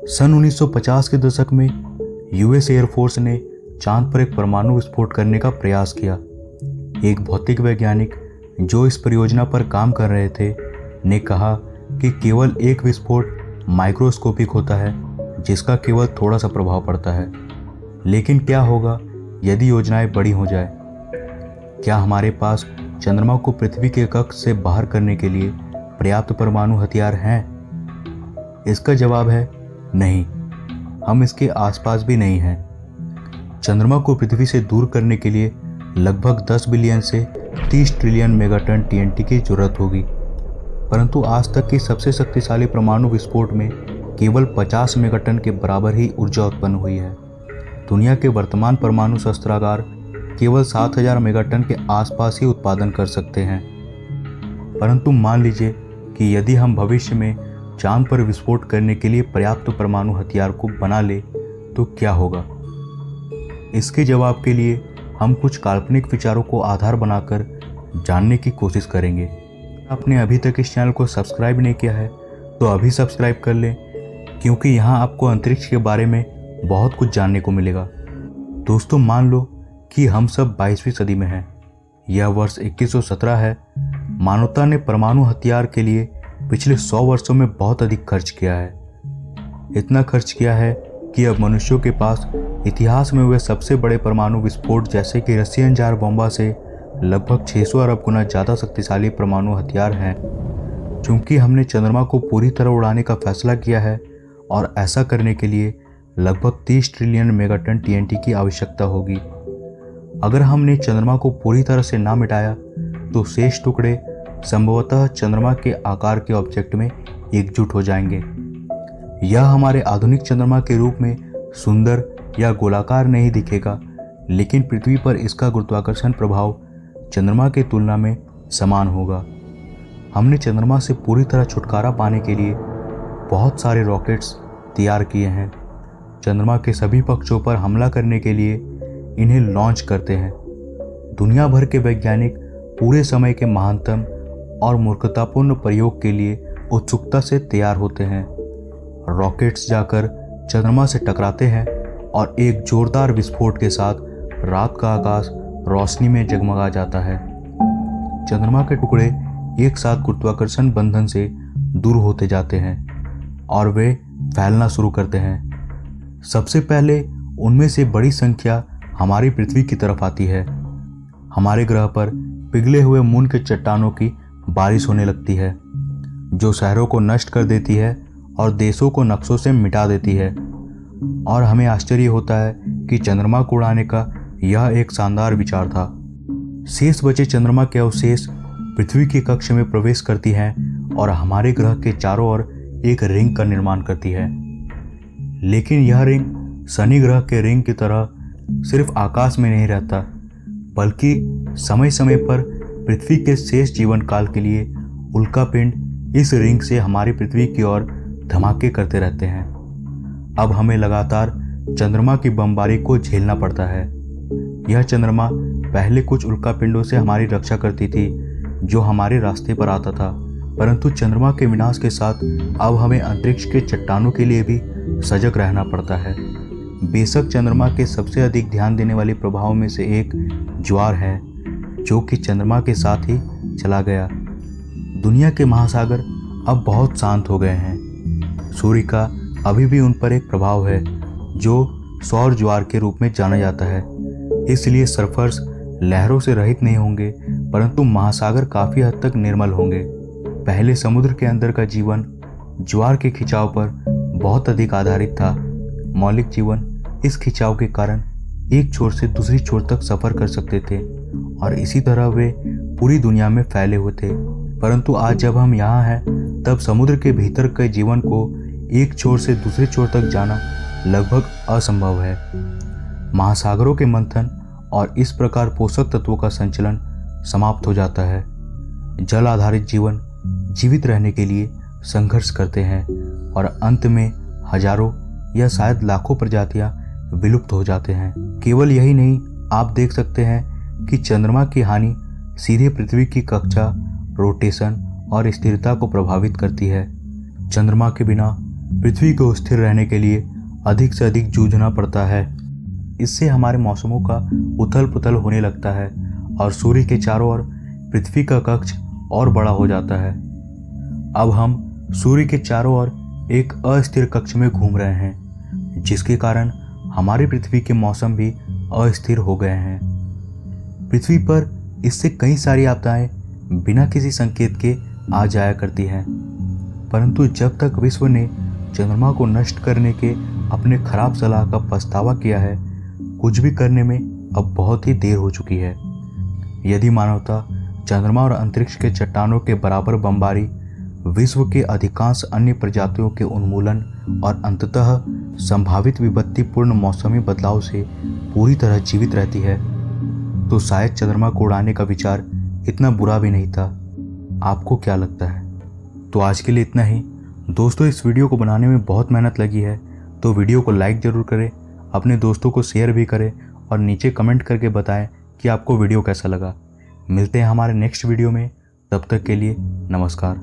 सन 1950 के दशक में यूएस एयरफोर्स ने चांद पर एक परमाणु विस्फोट करने का प्रयास किया। एक भौतिक वैज्ञानिक जो इस परियोजना पर काम कर रहे थे ने कहा कि केवल एक विस्फोट माइक्रोस्कोपिक होता है जिसका केवल थोड़ा सा प्रभाव पड़ता है। लेकिन क्या होगा यदि योजनाएं बड़ी हो जाए? क्या हमारे पास चंद्रमा को पृथ्वी के कक्ष से बाहर करने के लिए पर्याप्त परमाणु हथियार हैं? इसका जवाब है नहीं, हम इसके आसपास भी नहीं हैं। चंद्रमा को पृथ्वी से दूर करने के लिए लगभग 10 बिलियन से 30 ट्रिलियन मेगाटन टीएनटी की जरूरत होगी, परंतु आज तक की सबसे शक्तिशाली परमाणु विस्फोट में केवल 50 मेगाटन के बराबर ही ऊर्जा उत्पन्न हुई है। दुनिया के वर्तमान परमाणु शस्त्रागार केवल 7000 मेगाटन के आसपास ही उत्पादन कर सकते हैं। परंतु मान लीजिए कि यदि हम भविष्य में चांद पर विस्फोट करने के लिए पर्याप्त परमाणु हथियार को बना ले तो क्या होगा? इसके जवाब के लिए हम कुछ काल्पनिक विचारों को आधार बनाकर जानने की कोशिश करेंगे। आपने अभी तक इस चैनल को सब्सक्राइब नहीं किया है तो अभी सब्सक्राइब कर लें, क्योंकि यहाँ आपको अंतरिक्ष के बारे में बहुत कुछ जानने को मिलेगा। दोस्तों, मान लो कि हम सब 22वीं सदी में हैं। यह वर्ष 2117 है। मानवता ने परमाणु हथियार के लिए पिछले 100 वर्षों में बहुत अधिक खर्च किया है। इतना खर्च किया है कि अब मनुष्यों के पास इतिहास में हुए सबसे बड़े परमाणु विस्फोट जैसे कि रसियन जार बॉम्बा से लगभग 600 अरब गुना ज़्यादा शक्तिशाली परमाणु हथियार हैं। चूंकि हमने चंद्रमा को पूरी तरह उड़ाने का फैसला किया है और ऐसा करने के लिए लगभग 30 ट्रिलियन मेगाटन टीएनटी की आवश्यकता होगी। अगर हमने चंद्रमा को पूरी तरह से ना मिटाया तो शेष टुकड़े संभवतः चंद्रमा के आकार के ऑब्जेक्ट में एकजुट हो जाएंगे। यह हमारे आधुनिक चंद्रमा के रूप में सुंदर या गोलाकार नहीं दिखेगा, लेकिन पृथ्वी पर इसका गुरुत्वाकर्षण प्रभाव चंद्रमा की तुलना में समान होगा। हमने चंद्रमा से पूरी तरह छुटकारा पाने के लिए बहुत सारे रॉकेट्स तैयार किए हैं। चंद्रमा के सभी पक्षों पर हमला करने के लिए इन्हें लॉन्च करते हैं। दुनिया भर के वैज्ञानिक पूरे समय के महानतम और मूर्खतापूर्ण प्रयोग के लिए उत्सुकता से तैयार होते हैं। रॉकेट्स जाकर चंद्रमा से टकराते हैं और एक जोरदार विस्फोट के साथ रात का आकाश रोशनी में जगमगा जाता है। चंद्रमा के टुकड़े एक साथ गुरुत्वाकर्षण बंधन से दूर होते जाते हैं और वे फैलना शुरू करते हैं। सबसे पहले उनमें से बड़ी संख्या हमारी पृथ्वी की तरफ आती है। हमारे ग्रह पर पिघले हुए मून के चट्टानों की बारिश होने लगती है, जो शहरों को नष्ट कर देती है और देशों को नक्शों से मिटा देती है। और हमें आश्चर्य होता है कि चंद्रमा को उड़ाने का यह एक शानदार विचार था। शेष बचे चंद्रमा के अवशेष पृथ्वी के कक्ष में प्रवेश करती हैं और हमारे ग्रह के चारों ओर एक रिंग का निर्माण करती है। लेकिन यह रिंग शनि ग्रह के रिंग की तरह सिर्फ आकाश में नहीं रहता, बल्कि समय समय पर पृथ्वी के शेष जीवन काल के लिए उल्कापिंड इस रिंग से हमारी पृथ्वी की ओर धमाके करते रहते हैं। अब हमें लगातार चंद्रमा की बमबारी को झेलना पड़ता है। यह चंद्रमा पहले कुछ उल्कापिंडों से हमारी रक्षा करती थी जो हमारे रास्ते पर आता था, परंतु चंद्रमा के विनाश के साथ अब हमें अंतरिक्ष के चट्टानों के लिए भी सजग रहना पड़ता है। बेशक चंद्रमा के सबसे अधिक ध्यान देने वाले प्रभाव में से एक ज्वार है, जो कि चंद्रमा के साथ ही चला गया। दुनिया के महासागर अब बहुत शांत हो गए हैं। सूर्य का अभी भी उन पर एक प्रभाव है जो सौर ज्वार के रूप में जाना जाता है। इसलिए सर्फर्स लहरों से रहित नहीं होंगे, परंतु महासागर काफ़ी हद तक निर्मल होंगे। पहले समुद्र के अंदर का जीवन ज्वार के खिंचाव पर बहुत अधिक आधारित था। मौलिक जीवन इस खिंचाव के कारण एक छोर से दूसरी छोर तक सफ़र कर सकते थे और इसी तरह वे पूरी दुनिया में फैले हुए थे। परंतु आज जब हम यहाँ हैं, तब समुद्र के भीतर के जीवन को एक छोर से दूसरे छोर तक जाना लगभग असंभव है। महासागरों के मंथन और इस प्रकार पोषक तत्वों का संचलन समाप्त हो जाता है। जल आधारित जीवन जीवित रहने के लिए संघर्ष करते हैं और अंत में हजारों या शायद लाखों प्रजातियां विलुप्त हो जाते हैं। केवल यही नहीं, आप देख सकते हैं कि चंद्रमा की हानि सीधे पृथ्वी की कक्षा, रोटेशन और स्थिरता को प्रभावित करती है। चंद्रमा के बिना पृथ्वी को स्थिर रहने के लिए अधिक से अधिक जूझना पड़ता है। इससे हमारे मौसमों का उथल पुथल होने लगता है और सूर्य के चारों ओर पृथ्वी का कक्ष और बड़ा हो जाता है। अब हम सूर्य के चारों ओर एक अस्थिर कक्ष में घूम रहे हैं, जिसके कारण हमारी पृथ्वी के मौसम भी अस्थिर हो गए हैं। पृथ्वी पर इससे कई सारी आपदाएं बिना किसी संकेत के आ जाया करती हैं, परंतु जब तक विश्व ने चंद्रमा को नष्ट करने के अपने खराब सलाह का पछतावा किया है, कुछ भी करने में अब बहुत ही देर हो चुकी है। यदि मानवता चंद्रमा और अंतरिक्ष के चट्टानों के बराबर बमबारी, विश्व के अधिकांश अन्य प्रजातियों के उन्मूलन और अंततः संभावित विपत्तिपूर्ण मौसमी बदलाव से पूरी तरह जीवित रहती है, तो शायद चंद्रमा को उड़ाने का विचार इतना बुरा भी नहीं था। आपको क्या लगता है? तो आज के लिए इतना ही। दोस्तों, इस वीडियो को बनाने में बहुत मेहनत लगी है, तो वीडियो को लाइक ज़रूर करें, अपने दोस्तों को शेयर भी करें और नीचे कमेंट करके बताएं कि आपको वीडियो कैसा लगा। मिलते हैं हमारे नेक्स्ट वीडियो में, तब तक के लिए नमस्कार।